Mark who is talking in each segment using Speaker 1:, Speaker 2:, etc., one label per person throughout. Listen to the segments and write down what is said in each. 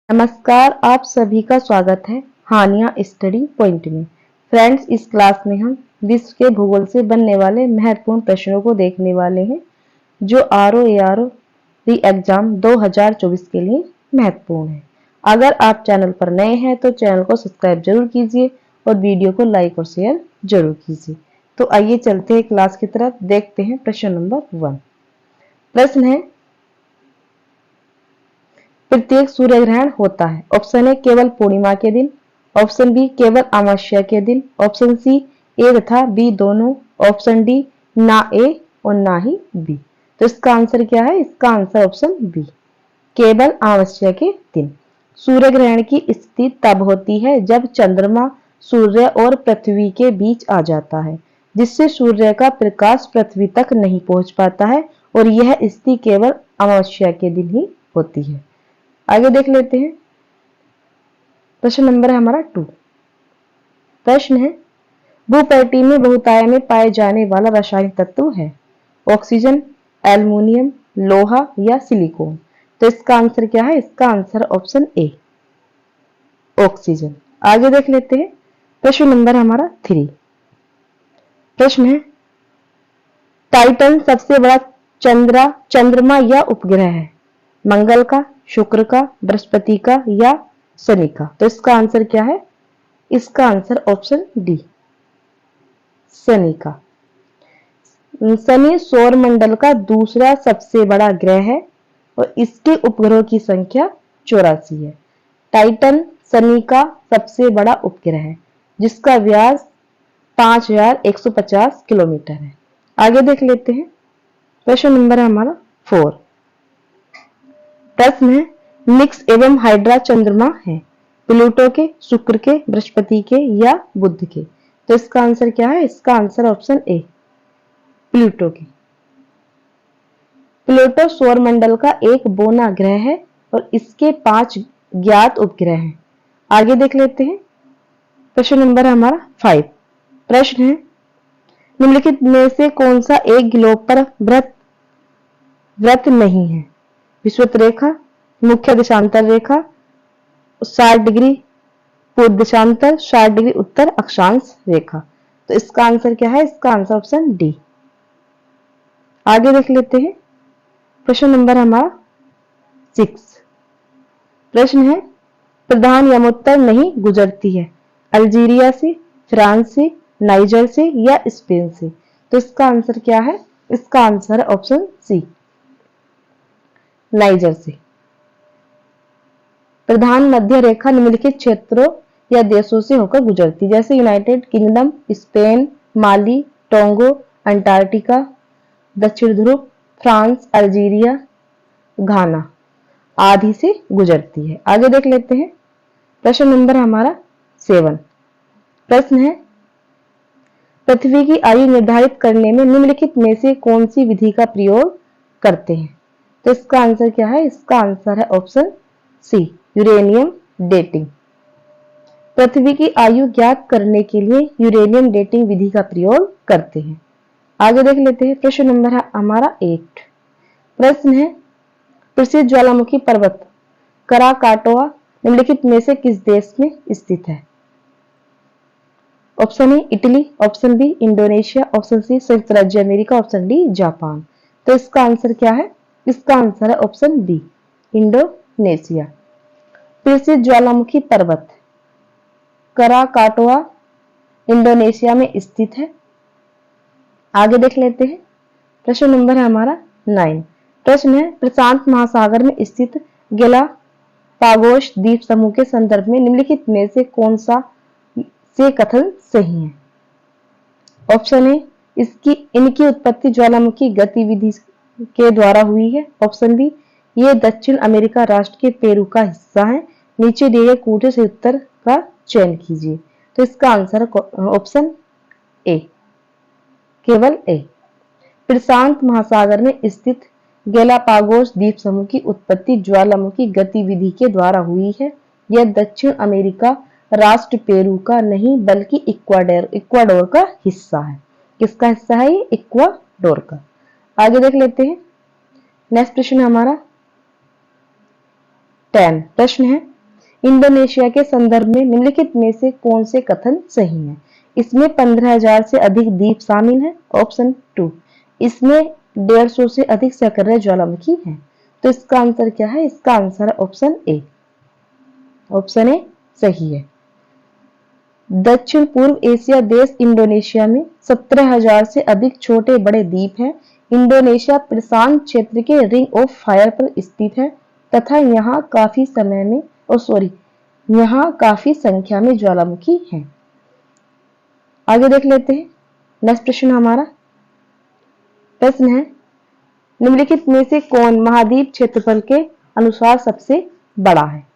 Speaker 1: नमस्कार, आप सभी का स्वागत है हानिया स्टडी पॉइंट में। फ्रेंड्स, इस क्लास में हम विश्व के भूगोल से बनने वाले महत्वपूर्ण प्रश्नों को देखने वाले हैं जो RO री एग्जाम 2024 के लिए महत्वपूर्ण है। अगर आप चैनल पर नए हैं तो चैनल को सब्सक्राइब जरूर कीजिए और वीडियो को लाइक और शेयर जरूर कीजिए। तो आइए चलते हैं क्लास की तरफ। देखते हैं प्रश्न नंबर 1। प्रश्न है, प्रत्येक सूर्य ग्रहण होता है। ऑप्शन ए केवल पूर्णिमा के दिन, ऑप्शन बी केवल अमावस्या के दिन, ऑप्शन सी ए तथा बी दोनों, ऑप्शन डी ना ए और ना ही बी। तो इसका आंसर क्या है? इसका आंसर ऑप्शन बी, केवल अमावस्या के दिन। सूर्य ग्रहण की स्थिति तब होती है जब चंद्रमा सूर्य और पृथ्वी के बीच आ जाता है, जिससे सूर्य का प्रकाश पृथ्वी तक नहीं पहुंच पाता है और यह स्थिति केवल अमावस्या के दिन ही होती है। आगे देख लेते हैं। प्रश्न नंबर है हमारा 2। प्रश्न है, भूपटल में बहुतायत में पाए जाने वाला रासायनिक तत्व है। ऑक्सीजन, एल्युमिनियम, लोहा या सिलिकॉन। तो इसका आंसर क्या है? इसका आंसर ऑप्शन ए, ऑक्सीजन। आगे देख लेते हैं। प्रश्न नंबर हमारा 3। प्रश्न है, टाइटन सबसे बड़ा चंद्रमा या उपग्रह है। मंगल का, शुक्र का, बृहस्पति का या शनि का। तो इसका आंसर क्या है? इसका आंसर ऑप्शन डी, शनि का। शनि सौर मंडल का दूसरा सबसे बड़ा ग्रह है और इसके उपग्रहों की संख्या 84 है। टाइटन शनि का सबसे बड़ा उपग्रह है जिसका व्यास 5150 किलोमीटर है। आगे देख लेते हैं। प्रश्न नंबर है हमारा 4। प्रश्न है, निक्स एवं हाइड्रा चंद्रमा है। प्लूटो के, शुक्र के, बृहस्पति के या बुध के। तो इसका आंसर क्या है? इसका आंसर ऑप्शन ए, प्लूटो के। प्लूटो सौर मंडल का एक बौना ग्रह है और इसके 5 ज्ञात उपग्रह हैं। आगे देख लेते हैं। प्रश्न नंबर हमारा 5। प्रश्न है, निम्नलिखित में से कौन सा एक ग्लोब पर वृत्त नहीं है? विषुवत रेखा, मुख्य देशांतर रेखा, 60 डिग्री पूर्व देशांतर, 60 डिग्री उत्तर अक्षांश रेखा। तो इसका आंसर क्या है? इसका आंसर ऑप्शन डी। आगे देख लेते हैं। प्रश्न नंबर हमारा 6। प्रश्न है, प्रधान यमोत्तर नहीं गुजरती है। अल्जीरिया से, फ्रांस से, नाइजर से या स्पेन से। तो इसका आंसर क्या है? इसका आंसर है ऑप्शन सी, नाइजर से। प्रधान मध्य रेखा निम्नलिखित क्षेत्रों या देशों से होकर गुजरती, जैसे यूनाइटेड किंगडम, स्पेन, माली, टोंगो, अंटार्कटिका, दक्षिण ध्रुव, फ्रांस, अल्जीरिया, घाना आदि से गुजरती है। आगे देख लेते हैं। प्रश्न नंबर हमारा 7। प्रश्न है, पृथ्वी की आयु निर्धारित करने में निम्नलिखित में से कौन सी विधि का प्रयोग करते हैं? तो इसका आंसर क्या है? इसका आंसर है ऑप्शन सी, यूरेनियम डेटिंग। पृथ्वी की आयु ज्ञात करने के लिए यूरेनियम डेटिंग विधि का प्रयोग करते हैं। आगे देख लेते हैं। प्रश्न नंबर है हमारा 8। प्रश्न है, प्रसिद्ध ज्वालामुखी पर्वत कराकाटोआ निम्नलिखित में से किस देश में स्थित है? Option A Italy, option B Indonesia, option C संयुक्त राज्य अमेरिका, ऑप्शन डी जापान। तो इसका आंसर क्या है? इसका आंसर है ऑप्शन बी, इंडोनेशिया। प्रसिद्ध ज्वालामुखी पर्वत कराकाटोआ इंडोनेशिया में स्थित है। आगे देख लेते हैं। प्रश्न नंबर है हमारा 9। प्रश्न है, प्रशांत महासागर में स्थित गैलापागोस द्वीप समूह के संदर्भ में निम्नलिखित में से कौन सा से कथन सही है? ऑप्शन ए, इनकी उत्पत्ति ज्वालामुखी गतिविधि के द्वारा हुई है। ऑप्शन बी, ये दक्षिण अमेरिका राष्ट्र के पेरू का हिस्सा है। नीचे दिए गए कूटे से उत्तर का चयन कीजिए। तो इसका आंसर ऑप्शन ए, केवल ए। प्रशांत महासागर में स्थित गैलापागोस द्वीप समूह की उत्पत्ति ज्वालामुखी गतिविधि के द्वारा हुई है। यह दक्षिण अमेरिका राष्ट्र पेरू का नहीं बल्कि इक्वाडोर का हिस्सा है। किसका हिस्सा है? ये इक्वाडोर का। आगे देख लेते हैं। नेक्स्ट प्रश्न हमारा 10। प्रश्न है, इंडोनेशिया के संदर्भ में निम्नलिखित में से कौन से कथन सही हैं? इसमें 15,000 से अधिक द्वीप शामिल हैं। ऑप्शन 2। इसमें 150 से अधिक सक्रिय ज्वालामुखी हैं। तो इसका आंसर क्या है? इसका आंसर है ऑप्शन ए। ऑप्शन ए सही है। दक्षिण पूर्व एशिया देश इंडोनेशिया में 17,000 से अधिक छोटे बड़े द्वीप हैं। इंडोनेशिया प्रशांत क्षेत्र के रिंग ऑफ फायर पर स्थित है तथा यहाँ काफी संख्या में ज्वालामुखी हैं। आगे देख लेते हैं। नेक्स्ट प्रश्न हमारा प्रश्न है, निम्नलिखित में से कौन महाद्वीप क्षेत्रफल के अनुसार सबसे बड़ा है?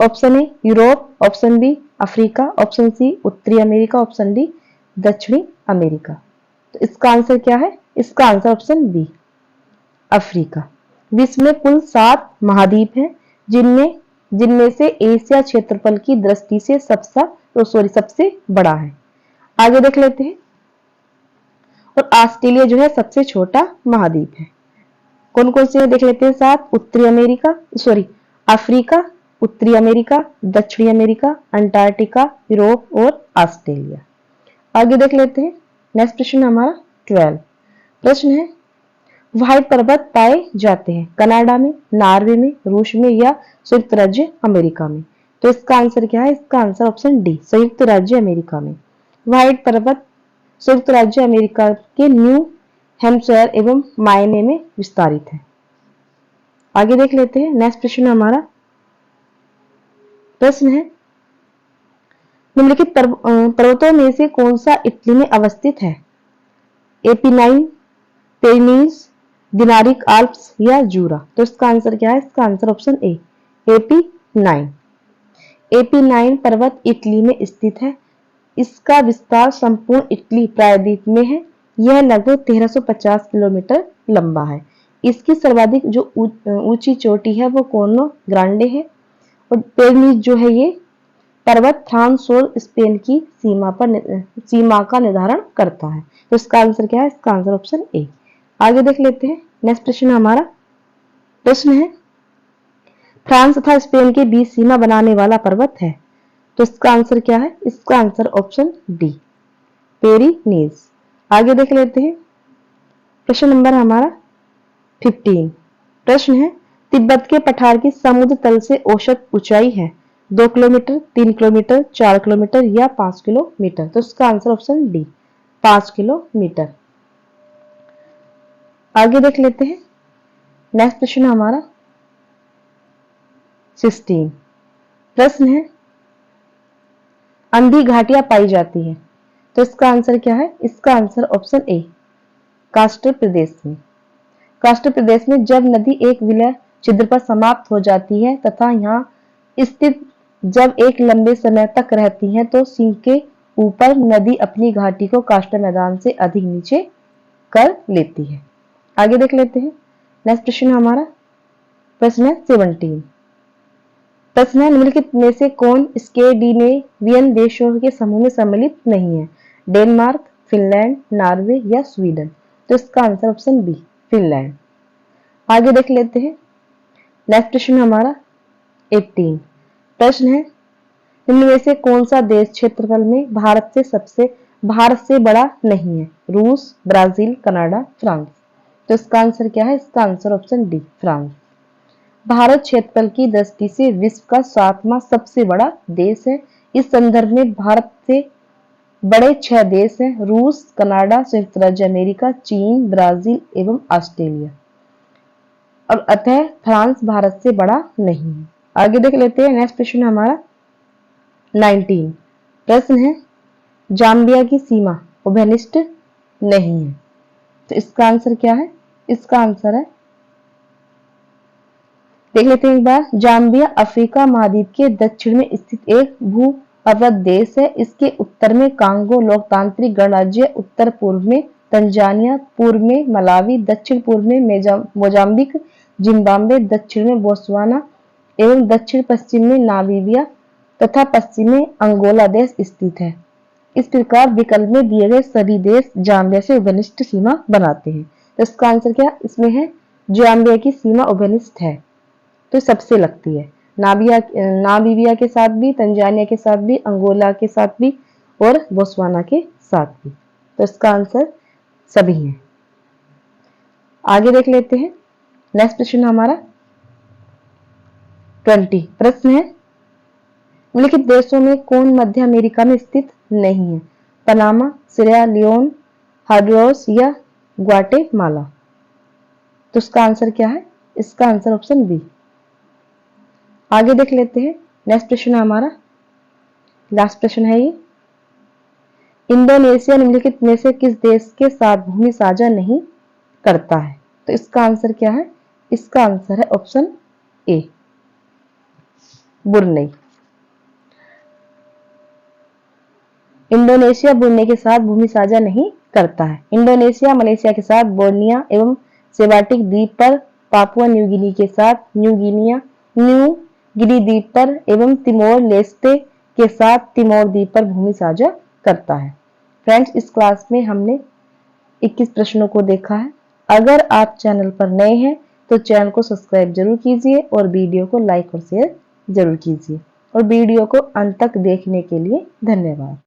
Speaker 1: Option A Europe, option B Africa, option C उत्तरी अमेरिका, ऑप्शन डी दक्षिणी अमेरिका। तो इसका आंसर क्या है? इसका आंसर ऑप्शन बी अफ्रीका। विश्व में कुल 7 महाद्वीप हैं जिनमें से एशिया क्षेत्रफल की दृष्टि से सबसे बड़ा है। आगे देख लेते हैं। और ऑस्ट्रेलिया जो है सबसे छोटा महाद्वीप है। कौन कौन से देख लेते हैं? 7 अफ्रीका, उत्तरी अमेरिका, दक्षिणी अमेरिका, अंटार्कटिका, यूरोप और ऑस्ट्रेलिया। आगे देख लेते हैं। नेक्स्ट प्रश्न हमारा 12। प्रश्न है, व्हाइट पर्वत पाए जाते हैं कनाडा में, नॉर्वे में, रूस में या संयुक्त राज्य अमेरिका में? तो इसका आंसर क्या है? इसका आंसर ऑप्शन डी संयुक्त राज्य अमेरिका में। व्हाइट पर्वत संयुक्त राज्य अमेरिका के न्यू हैम्पशायर एवं मायने में विस्तारित है। आगे देख लेते हैं। नेक्स्ट प्रश्न हमारा प्रश्न है, निम्नलिखित पर्वतों में से कौन सा इटली में अवस्थित है? एपिनाइन, पेरिनीज, दिनारिक आल्प्स या जूरा? तो इसका आंसर क्या है? इसका answer option A Apennine. Apennine पर्वत इटली में स्थित है। इसका विस्तार संपूर्ण इटली प्रायद्वीप में है। यह लगभग 1350 किलोमीटर लंबा है। इसकी सर्वाधिक जो ऊंची चोटी है वो कोर्नो ग्रांडे है। और पेरिनीज जो है ये पर्वत फ्रांस और स्पेन की सीमा का निर्धारण करता है। तो इसका आंसर क्या है? इसका आंसर ऑप्शन ए। आगे देख लेते हैं। नेक्स्ट प्रश्न हमारा प्रश्न है, फ्रांस तथा स्पेन के बीच सीमा बनाने वाला पर्वत है। तो इसका आंसर क्या है? इसका आंसर ऑप्शन डी पेरिनीज। आगे देख लेते हैं। प्रश्न नंबर हमारा 15। प्रश्न है, तिब्बत के पठार की समुद्र तल से औसत ऊंचाई है 2 किलोमीटर, 3 किलोमीटर, 4 किलोमीटर या 5 किलोमीटर? तो इसका आंसर ऑप्शन डी 5 किलोमीटर। आगे देख लेते हैं। नेक्स्ट प्रश्न हमारा 16। प्रश्न है, अंधी घाटियां पाई जाती है। तो इसका आंसर क्या है? इसका आंसर ऑप्शन ए कास्टर प्रदेश में। कास्टर प्रदेश में जब नदी एक विलय छिद्र पर समाप्त हो जाती है तथा यहाँ स्थित जब एक लंबे समय तक रहती है तो सिंह के ऊपर नदी अपनी घाटी को कास्टर मैदान से अधिक नीचे कर लेती है। आगे देख लेते हैं। नेक्स्ट प्रश्न हमारा प्रश्न है 17। प्रश्न है, निम्नलिखित में से कौन स्कैंडिनेवियन देशों के समूह में सम्मिलित नहीं है? डेनमार्क, फिनलैंड, नॉर्वे या स्वीडन? तो इसका आंसर ऑप्शन बी फिनलैंड। आगे देख लेते हैं। नेक्स्ट प्रश्न हमारा 18। प्रश्न है, इनमें में से कौन सा देश क्षेत्रफल में भारत से बड़ा नहीं है? रूस, ब्राजील, कनाडा, फ्रांस? तो इसका आंसर क्या है? इसका answer option D France. Bharat क्षेत्रफल की दृष्टि से विश्व का 7वां सबसे बड़ा देश है। इस संदर्भ में भारत से बड़े 6 देश हैं, रूस, कनाडा, संयुक्त राज्य अमेरिका, चीन, ब्राजील एवं ऑस्ट्रेलिया। और अतः फ्रांस भारत से बड़ा नहीं है। आगे देख लेते हैं। नेक्स्ट प्रश्न हमारा 19। प्रश्न है, जाम्बिया की सीमा उभयनिष्ठ नहीं है। तो इसका आंसर क्या है? इसका आंसर है, देख लेते हैं एक बार। जाम्बिया अफ्रीका महाद्वीप के दक्षिण में स्थित एक भू अवरुद्ध देश है। इसके उत्तर में कांगो लोकतांत्रिक गणराज्य, उत्तर पूर्व में तंजानिया, पूर्व में मलावी, दक्षिण पूर्व में मोजाम्बिक, जिम्बाब्वे, दक्षिण में बोत्सवाना एवं दक्षिण पश्चिम में नामीबिया तथा पश्चिम में अंगोला देश स्थित है। इस प्रकार विकल्प में दिए गए सभी देश जाम्बिया से उभयनिष्ठ सीमा बनाते हैं। तो इसका आंसर क्या इसमें है? जाम्बिया की सीमा उभयनिष्ठ है, तो सबसे लगती है। नामीबिया के साथ भी, तंजानिया के साथ भी, अंगोला के साथ भी और बोत्सवाना के साथ भी। तो इसका आंसर सभी है। आगे देख लेते हैं। नेक्स्ट प्रश्न हमारा 20 प्रश्न है, निम्नलिखित देशों में कौन मध्य अमेरिका में स्थित नहीं है? पनामा, सिरिया लियोन, हॉन्डुरास या ग्वाटेमाला। तो इसका आंसर क्या है? इसका आंसर ऑप्शन बी। आगे देख लेते हैं। नेक्स्ट प्रश्न हमारा लास्ट प्रश्न है ये, इंडोनेशिया निम्नलिखित में से किस देश के साथ भूमि साझा नहीं करता है? तो इसका आंसर क्या है? इसका आंसर है ऑप्शन ए, ब्रुनेई। इंडोनेशिया ब्रुनेई के साथ भूमि साझा नहीं करता है। इंडोनेशिया मलेशिया के साथ बोर्निया एवं सेवाटिक द्वीप पर, पापुआ न्यू गिनी के साथ न्यू गिनी द्वीप पर एवं तिमोर लेस्टे के साथ तिमोर द्वीप पर भूमि साझा करता है। फ्रेंड्स, इस क्लास में हमने 21 प्रश्नों को देखा है। अगर आप चैनल पर नए हैं तो चैनल को सब्सक्राइब जरूर कीजिए और वीडियो को लाइक और शेयर जरूर कीजिए। और वीडियो को अंत तक देखने के लिए धन्यवाद।